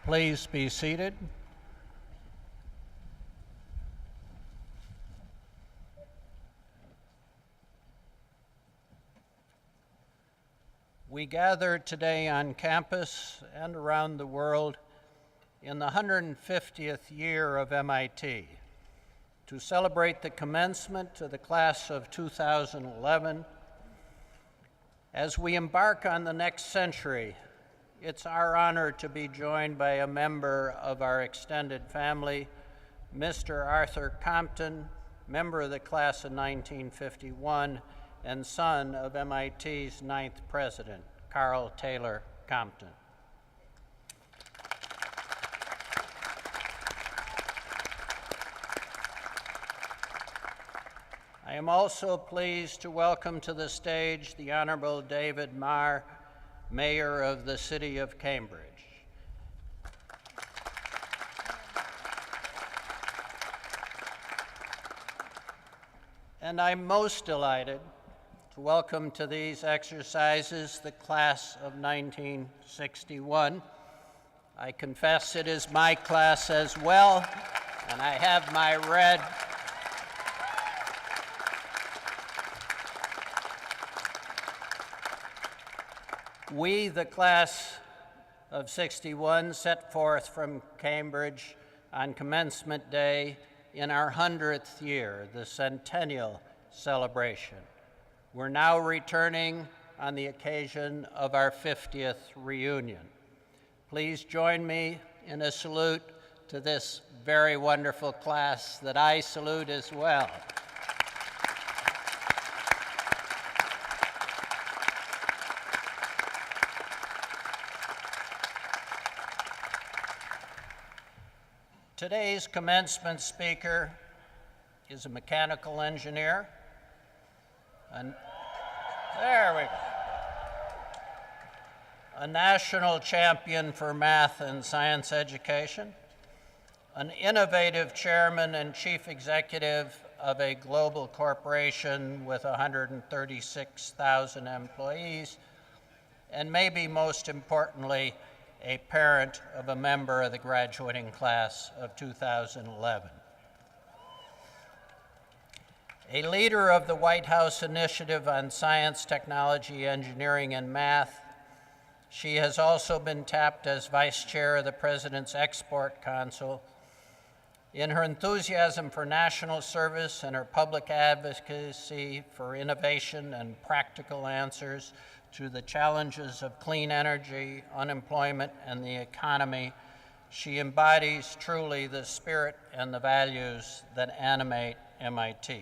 Please be seated. We gather today on campus and around the world in the 150th year of MIT to celebrate the commencement of the class of 2011. As we embark on the next century, it's our honor to be joined by a member of our extended family, Mr. Arthur Compton, member of the class of 1951 and son of MIT's 9th president, Carl Taylor Compton. I am also pleased to welcome to the stage the Honorable David Marr, Mayor of the City of Cambridge. And I'm most delighted to welcome to these exercises the class of 1961. I confess it is my class as well, and I have my red We, the class of 61, set forth from Cambridge on Commencement Day in our 100th year, the centennial celebration. We're now returning on the occasion of our 50th reunion. Please join me in a salute to this very wonderful class that I salute as well. Today's commencement speaker is a mechanical engineer, a national champion for math and science education, an innovative chairman and chief executive of a global corporation with 136,000 employees, and maybe most importantly, a parent of a member of the graduating class of 2011. A leader of the White House Initiative on Science, Technology, Engineering, and Math, she has also been tapped as Vice Chair of the President's Export Council. In her enthusiasm for national service and her public advocacy for innovation and practical answers to the challenges of clean energy, unemployment, and the economy, she embodies truly the spirit and the values that animate MIT.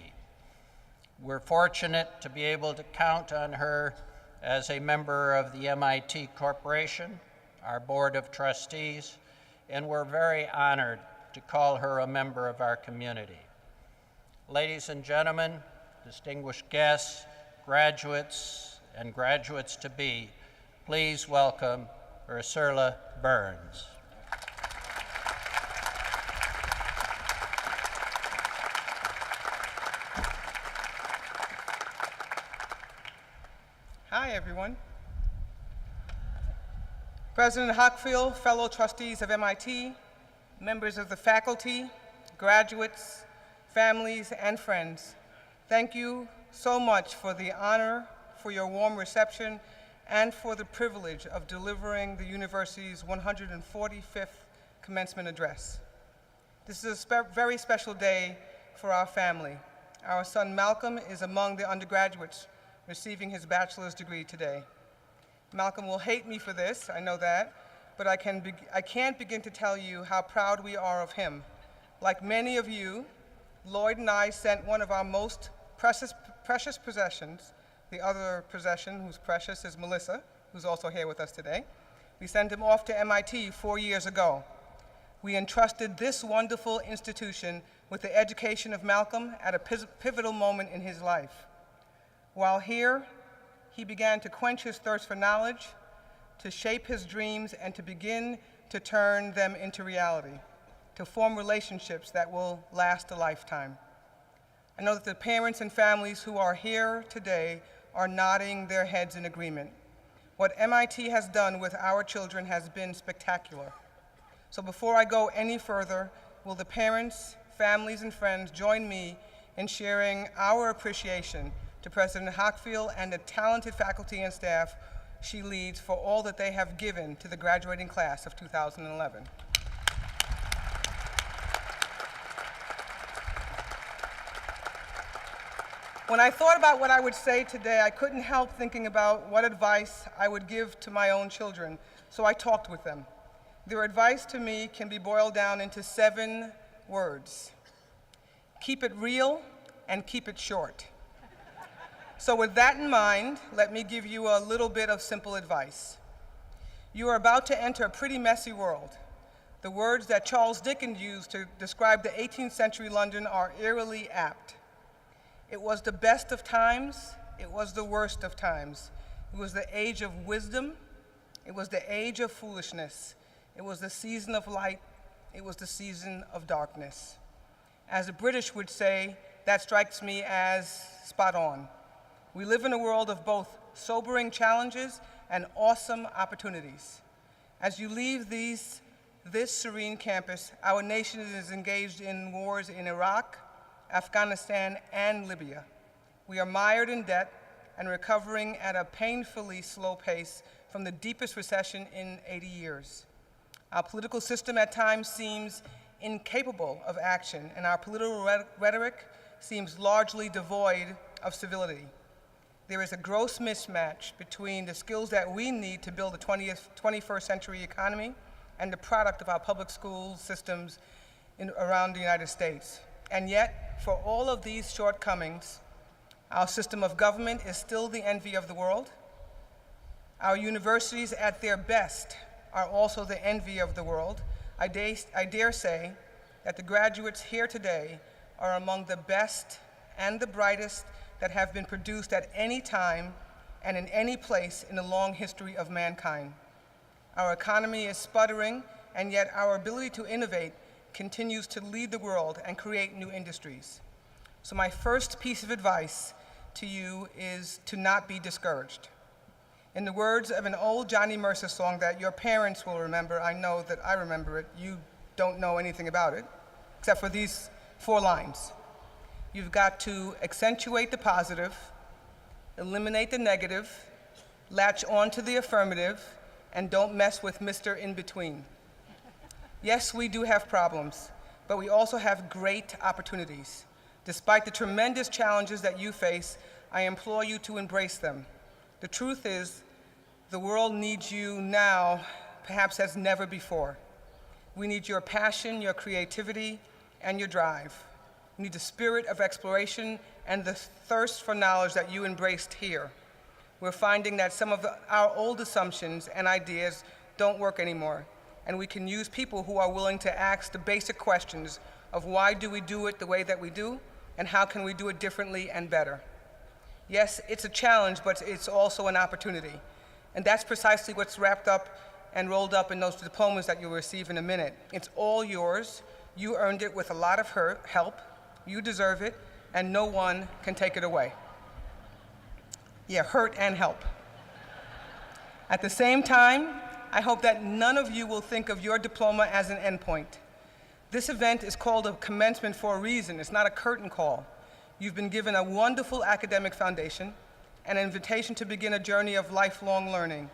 We're fortunate to be able to count on her as a member of the MIT Corporation, our Board of Trustees, and we're very honored to call her a member of our community. Ladies and gentlemen, distinguished guests, graduates, and graduates-to-be, please welcome Ursula Burns. Hi, everyone. President Hockfield, fellow trustees of MIT, members of the faculty, graduates, families, and friends, thank you so much for the honor, for your warm reception, and for the privilege of delivering the university's 145th commencement address. This is a very special day for our family. Our son Malcolm is among the undergraduates receiving his bachelor's degree today. Malcolm will hate me for this, I know that, but I can't begin to tell you how proud we are of him. Like many of you, Lloyd and I sent one of our most precious possessions. The other possession who's precious is Melissa, who's also here with us today. We sent him off to MIT 4 years ago. We entrusted this wonderful institution with the education of Malcolm at a pivotal moment in his life. While here, he began to quench his thirst for knowledge, to shape his dreams, and to begin to turn them into reality, to form relationships that will last a lifetime. I know that the parents and families who are here today are nodding their heads in agreement. What MIT has done with our children has been spectacular. So before I go any further, will the parents, families, and friends join me in sharing our appreciation to President Hockfield and the talented faculty and staff she leads for all that they have given to the graduating class of 2011. When I thought about what I would say today, I couldn't help thinking about what advice I would give to my own children, so I talked with them. Their advice to me can be boiled down into 7 words. Keep it real and keep it short. So with that in mind, let me give you a little bit of simple advice. You are about to enter a pretty messy world. The words that Charles Dickens used to describe the 18th century London are eerily apt. It was the best of times, it was the worst of times. It was the age of wisdom, it was the age of foolishness. It was the season of light, it was the season of darkness. As the British would say, that strikes me as spot on. We live in a world of both sobering challenges and awesome opportunities. As you leave this serene campus, our nation is engaged in wars in Iraq, Afghanistan, and Libya. We are mired in debt and recovering at a painfully slow pace from the deepest recession in 80 years. Our political system at times seems incapable of action, and our political rhetoric seems largely devoid of civility. There is a gross mismatch between the skills that we need to build a 21st century economy and the product of our public school systems around the United States. And yet, for all of these shortcomings, our system of government is still the envy of the world. Our universities at their best are also the envy of the world. I dare say that the graduates here today are among the best and the brightest that have been produced at any time and in any place in the long history of mankind. Our economy is sputtering, and yet our ability to innovate continues to lead the world and create new industries. So my first piece of advice to you is to not be discouraged. In the words of an old Johnny Mercer song that your parents will remember, I know that I remember it, you don't know anything about it, except for these 4 lines. You've got to accentuate the positive, eliminate the negative, latch on to the affirmative, and don't mess with Mr. In-Between. Yes, we do have problems, but we also have great opportunities. Despite the tremendous challenges that you face, I implore you to embrace them. The truth is, the world needs you now, perhaps as never before. We need your passion, your creativity, and your drive. We need the spirit of exploration and the thirst for knowledge that you embraced here. We're finding that some of our old assumptions and ideas don't work anymore, and we can use people who are willing to ask the basic questions of why do we do it the way that we do, and how can we do it differently and better. Yes, it's a challenge, but it's also an opportunity. And that's precisely what's wrapped up and rolled up in those diplomas that you'll receive in a minute. It's all yours. You earned it with a lot of help. You deserve it, and no one can take it away. Yeah, hurt and help. At the same time, I hope that none of you will think of your diploma as an endpoint. This event is called a commencement for a reason. It's not a curtain call. You've been given a wonderful academic foundation, an invitation to begin a journey of lifelong learning.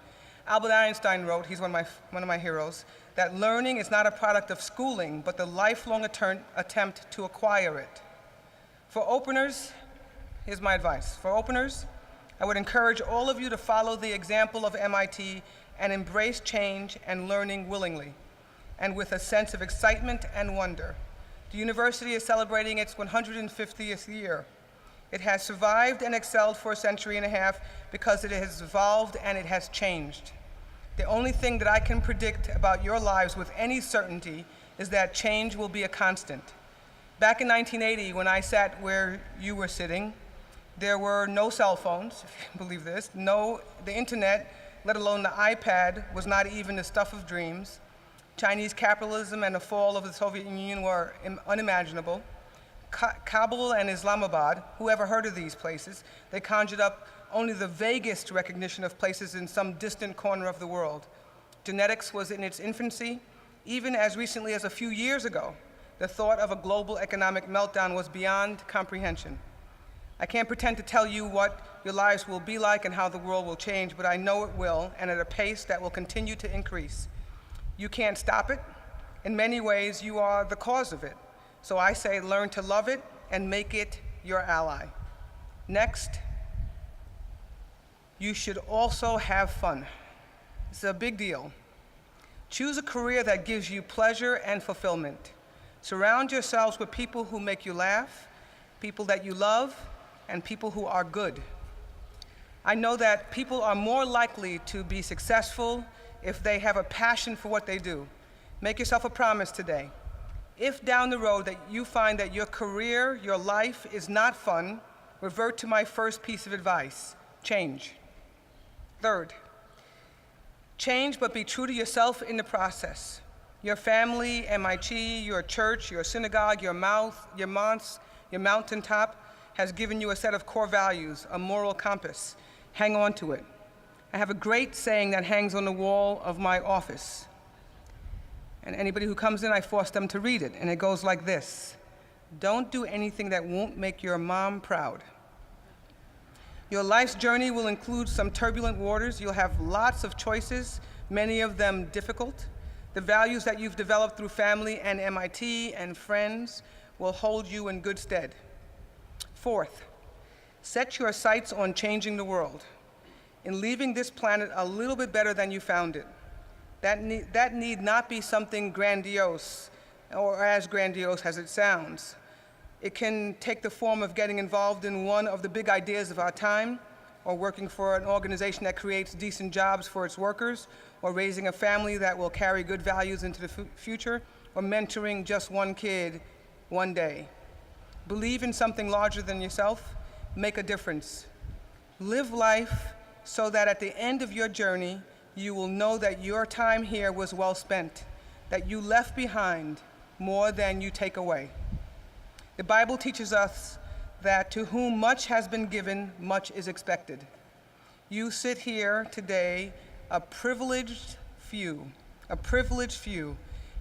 Albert Einstein wrote, he's one of my heroes, that learning is not a product of schooling, but the lifelong attempt to acquire it. For openers, here's my advice. For openers, I would encourage all of you to follow the example of MIT and embrace change and learning willingly, and with a sense of excitement and wonder. The university is celebrating its 150th year. It has survived and excelled for a century and a half because it has evolved and it has changed. The only thing that I can predict about your lives with any certainty is that change will be a constant. Back in 1980, when I sat where you were sitting, there were no cell phones, if you can believe this, the internet, let alone the iPad, was not even the stuff of dreams. Chinese capitalism and the fall of the Soviet Union were unimaginable. Kabul and Islamabad, who ever heard of these places? They conjured up only the vaguest recognition of places in some distant corner of the world. Genetics was in its infancy. Even as recently as a few years ago, the thought of a global economic meltdown was beyond comprehension. I can't pretend to tell you what your lives will be like and how the world will change, but I know it will, and at a pace that will continue to increase. You can't stop it. In many ways, you are the cause of it. So I say learn to love it and make it your ally. Next, you should also have fun. It's a big deal. Choose a career that gives you pleasure and fulfillment. Surround yourselves with people who make you laugh, people that you love, and people who are good. I know that people are more likely to be successful if they have a passion for what they do. Make yourself a promise today. If down the road that you find that your career, your life is not fun, revert to my first piece of advice: change. Third, change but be true to yourself in the process. Your family, MIT, your church, your synagogue, your mountaintop has given you a set of core values, a moral compass. Hang on to it. I have a great saying that hangs on the wall of my office. And anybody who comes in, I force them to read it. And it goes like this: don't do anything that won't make your mom proud. Your life's journey will include some turbulent waters. You'll have lots of choices, many of them difficult. The values that you've developed through family and MIT and friends will hold you in good stead. Fourth, set your sights on changing the world, in leaving this planet a little bit better than you found it. That need not be something grandiose or as grandiose as it sounds. It can take the form of getting involved in one of the big ideas of our time, or working for an organization that creates decent jobs for its workers, or raising a family that will carry good values into the future, or mentoring just one kid one day. Believe in something larger than yourself. Make a difference. Live life so that at the end of your journey, you will know that your time here was well spent, that you left behind more than you take away. The Bible teaches us that to whom much has been given, much is expected. You sit here today, a privileged few,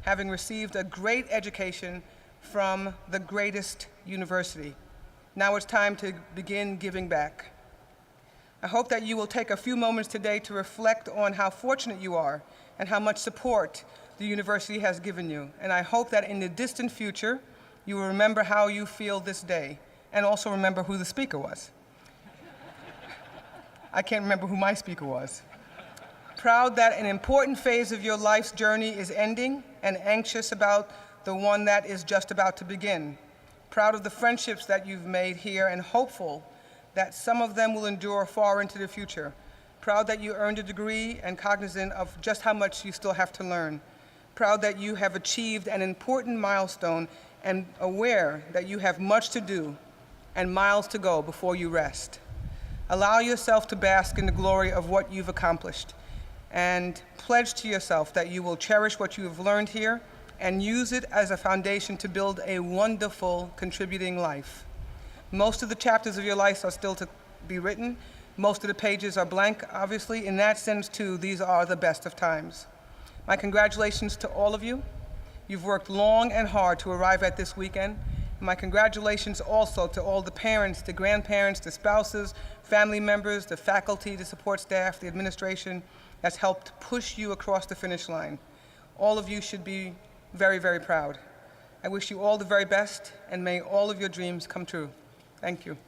having received a great education from the greatest university. Now it's time to begin giving back. I hope that you will take a few moments today to reflect on how fortunate you are and how much support the university has given you. And I hope that in the distant future, you will remember how you feel this day, and also remember who the speaker was. I can't remember who my speaker was. Proud that an important phase of your life's journey is ending, and anxious about the one that is just about to begin. Proud of the friendships that you've made here, and hopeful that some of them will endure far into the future. Proud that you earned a degree and cognizant of just how much you still have to learn. Proud that you have achieved an important milestone and aware that you have much to do and miles to go before you rest. Allow yourself to bask in the glory of what you've accomplished, and pledge to yourself that you will cherish what you have learned here and use it as a foundation to build a wonderful, contributing life. Most of the chapters of your life are still to be written. Most of the pages are blank, obviously. In that sense, too, these are the best of times. My congratulations to all of you. You've worked long and hard to arrive at this weekend. My congratulations also to all the parents, the grandparents, the spouses, family members, the faculty, the support staff, the administration that's helped push you across the finish line. All of you should be very, very proud. I wish you all the very best, and may all of your dreams come true. Thank you.